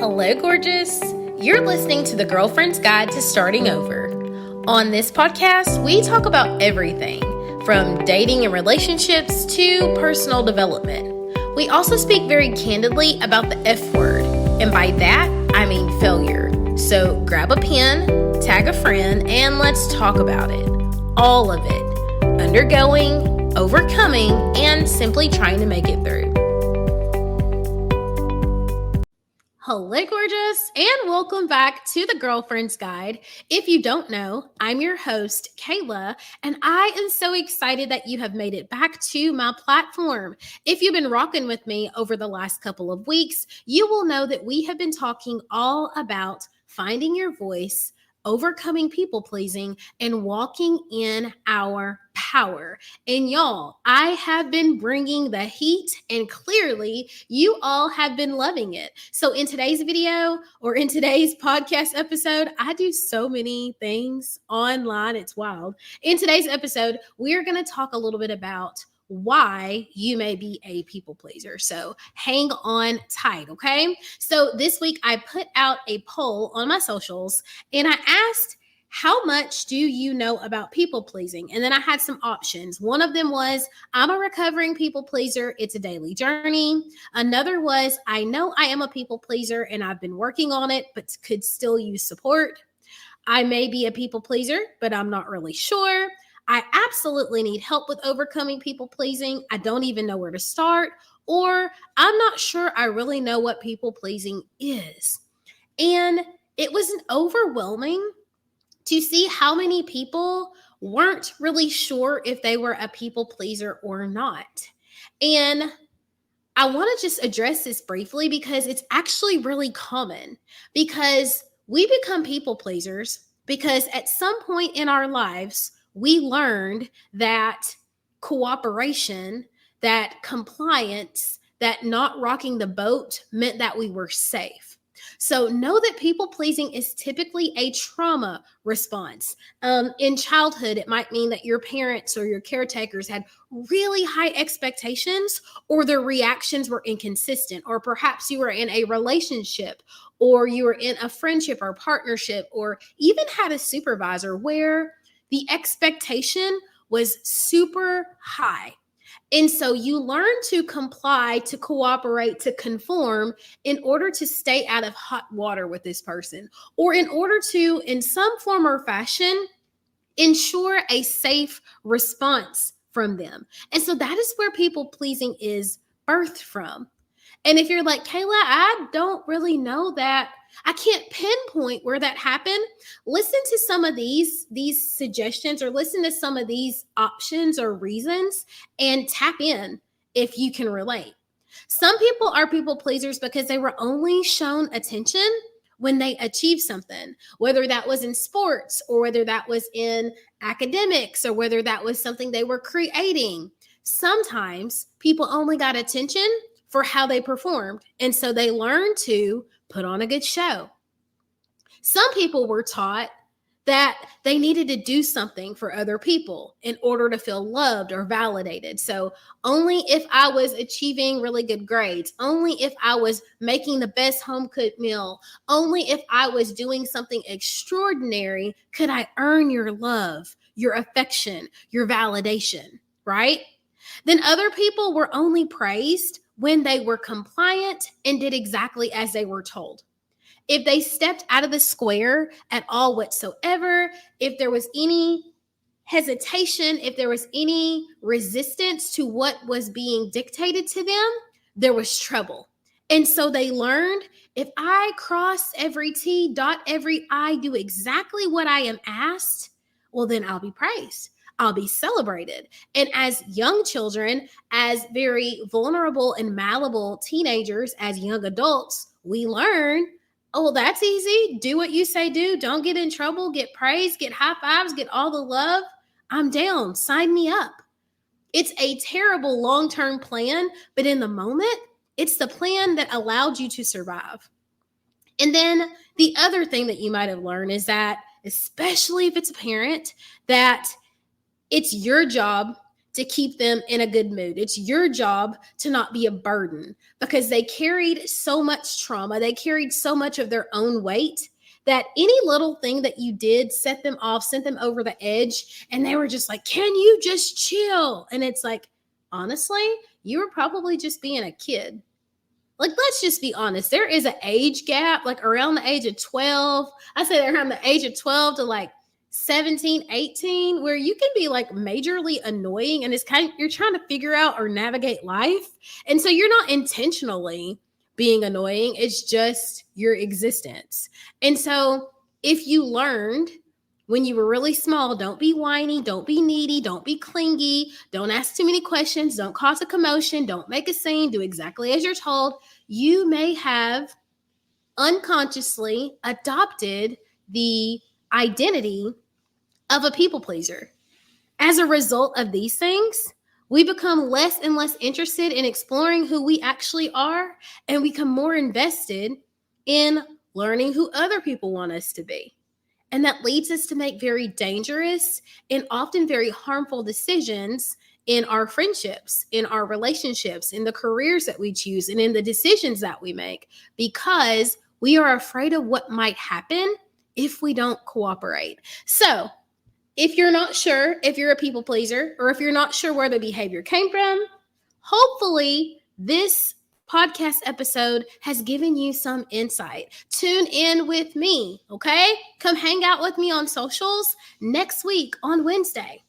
Hello, gorgeous. You're listening to the Girlfriend's Guide to Starting Over. On this podcast, we talk about everything from dating and relationships to personal development. We also speak very candidly about the F word, and by that, I mean failure. So grab a pen, tag a friend, and let's talk about it. All of it. Undergoing, overcoming, and simply trying to make it through. Hello, gorgeous, and welcome back to the Girlfriend's Guide. If you don't know, I'm your host, Kayla, and I am so excited that you have made it back to my platform. If you've been rocking with me over the last couple of weeks, you will know that we have been talking all about finding your voice, overcoming people pleasing, and walking in our power. And y'all, I have been bringing the heat, and clearly you all have been loving it. So in today's video or in today's podcast episode, I do so many things online. It's wild. In today's episode, we're going to talk a little bit about why you may be a people pleaser. So hang on tight, okay? So this week I put out a poll on my socials and I asked, how much do you know about people pleasing? And then I had some options. One of them was, I'm a recovering people pleaser. It's a daily journey. Another was, I know I am a people pleaser and I've been working on it, but could still use support. I may be a people pleaser, but I'm not really sure. I absolutely need help with overcoming people pleasing. I don't even know where to start, or I'm not sure I really know what people pleasing is. And it was overwhelming to see how many people weren't really sure if they were a people pleaser or not. And I want to just address this briefly because it's actually really common, because we become people pleasers because at some point in our lives, we learned that cooperation, that compliance, that not rocking the boat meant that we were safe. So know that people pleasing is typically a trauma response. In childhood, it might mean that your parents or your caretakers had really high expectations, or their reactions were inconsistent, or perhaps you were in a relationship, or you were in a friendship or partnership, or even had a supervisor where the expectation was super high. And so you learn to comply, to cooperate, to conform in order to stay out of hot water with this person, or in order to, in some form or fashion, ensure a safe response from them. And so that is where people pleasing is birthed from. And if you're like, Kayla, I don't really know that, I can't pinpoint where that happened, listen to some of these suggestions, or listen to some of these options or reasons and tap in if you can relate. Some people are people pleasers because they were only shown attention when they achieved something, whether that was in sports or whether that was in academics or whether that was something they were creating. Sometimes people only got attention for how they performed, and so they learned to put on a good show. Some people were taught that they needed to do something for other people in order to feel loved or validated. So only if I was achieving really good grades, only if I was making the best home cooked meal, only if I was doing something extraordinary could I earn your love, your affection, your validation, right? Then other people were only praised when they were compliant and did exactly as they were told. If they stepped out of the square at all whatsoever, if there was any hesitation, if there was any resistance to what was being dictated to them, there was trouble. And so they learned, if I cross every T, dot every I, do exactly what I am asked, well, then I'll be praised. I'll be celebrated. And as young children, as very vulnerable and malleable teenagers, as young adults, we learn, oh, well, that's easy. Do what you say do. Don't get in trouble. Get praise. Get high fives. Get all the love. I'm down. Sign me up. It's a terrible long-term plan, but in the moment, it's the plan that allowed you to survive. And then the other thing that you might have learned is that, especially if it's a parent, that it's your job to keep them in a good mood. It's your job to not be a burden, because they carried so much trauma. They carried so much of their own weight that any little thing that you did set them off, sent them over the edge. And they were just like, can you just chill? And it's like, honestly, you were probably just being a kid. Like, let's just be honest. There is an age gap, like around the age of 12. I say around the age of 12 to like 17, 18, where you can be like majorly annoying, and it's kind of, you're trying to figure out or navigate life. And so you're not intentionally being annoying. It's just your existence. And so if you learned when you were really small, don't be whiny, don't be needy, don't be clingy, don't ask too many questions, don't cause a commotion, don't make a scene, do exactly as you're told, you may have unconsciously adopted the identity of a people pleaser. As a result of these things, we become less and less interested in exploring who we actually are, and become more invested in learning who other people want us to be. And that leads us to make very dangerous and often very harmful decisions in our friendships, in our relationships, in the careers that we choose, and in the decisions that we make, because we are afraid of what might happen if we don't cooperate. So if you're not sure if you're a people pleaser, or if you're not sure where the behavior came from, hopefully this podcast episode has given you some insight. Tune in with me, okay? Come hang out with me on socials next week on Wednesday.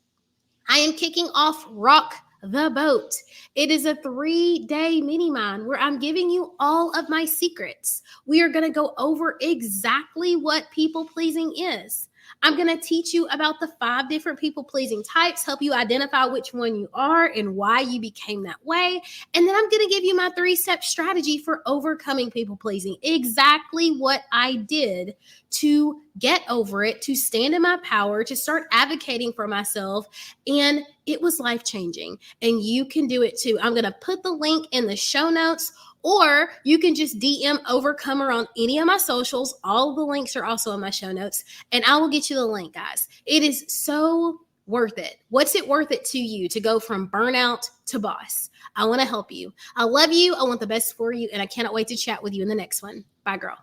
I am kicking off Rock the Boat. It is a 3-day mini mind where I'm giving you all of my secrets. We are going to go over exactly what people pleasing is. I'm going to teach you about the 5 different people-pleasing types, help you identify which one you are and why you became that way. And then I'm going to give you my 3-step strategy for overcoming people-pleasing, exactly what I did to get over it, to stand in my power, to start advocating for myself. And it was life-changing. And you can do it too. I'm going to put the link in the show notes, or you can just DM Overcomer on any of my socials. All the links are also in my show notes, and I will get you the link, guys. It is so worth it. What's it worth it to you to go from burnout to boss? I want to help you. I love you. I want the best for you, and I cannot wait to chat with you in the next one. Bye, girl.